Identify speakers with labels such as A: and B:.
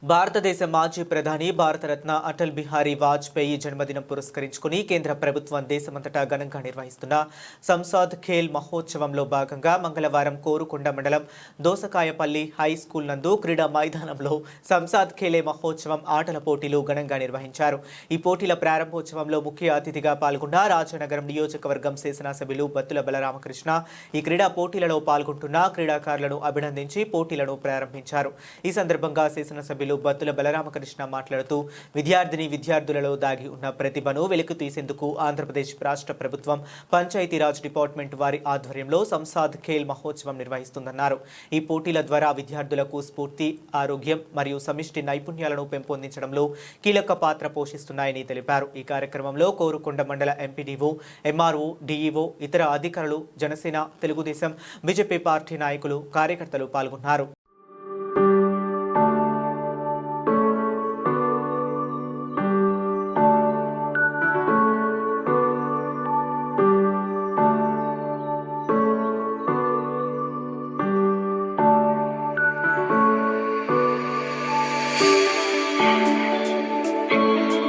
A: భారతదేశ మాజీ ప్రధాని భారతరత్న అటల్ బిహారీ వాజ్పేయి జన్మదినం పురస్కరించుకుని కేంద్ర ప్రభుత్వం దేశమంతటా ఘనంగా నిర్వహిస్తున్న సంసాద్ ఖేల్ మహోత్సవంలో భాగంగా మంగళవారం కోరుకొండ మండలం దోసకాయపల్లి హై స్కూల్ నందు క్రీడా మైదానంలో సంసాద్ ఖేలే మహోత్సవం ఆటల పోటీలు ఘనంగా నిర్వహించారు. ఈ పోటీల ప్రారంభోత్సవంలో ముఖ్య అతిథిగా పాల్గొన్న రాజనగరం నియోజకవర్గం శాసనసభ్యులు బత్తుల బలరామకృష్ణ ఈ క్రీడా పోటీలలో పాల్గొంటున్న క్రీడాకారులను అభినందించి పోటీలను ప్రారంభించారు. ఈ సందర్భంగా శాసనసభ్యులు బత్తుల బలరామకృష్ణ మాట్లాడుతూ విద్యార్థులలో దాగి ఉన్న ప్రతిభను వెలికి తీసేందుకు ఆంధ్రప్రదేశ్ రాష్ట్ర ప్రభుత్వం పంచాయతీరాజ్ డిపార్ట్మెంట్ వారి ఆధ్వర్యంలో సంసాద్ ఖేల్ మహోత్సవం నిర్వహిస్తుందన్నారు. ఈ పోటీల ద్వారా విద్యార్థులకు స్ఫూర్తి, ఆరోగ్యం మరియు సమిష్టి నైపుణ్యాలను పెంపొందించడంలో కీలక పాత్ర పోషిస్తున్నాయని తెలిపారు. ఈ కార్యక్రమంలో కోరుకొండ మండల ఎంపీడీఓ, ఎంఆర్ఓ, డీఈఓ, ఇతర అధికారులు, జనసేన, తెలుగుదేశం, బీజేపీ పార్టీ నాయకులు, కార్యకర్తలు పాల్గొన్నారు.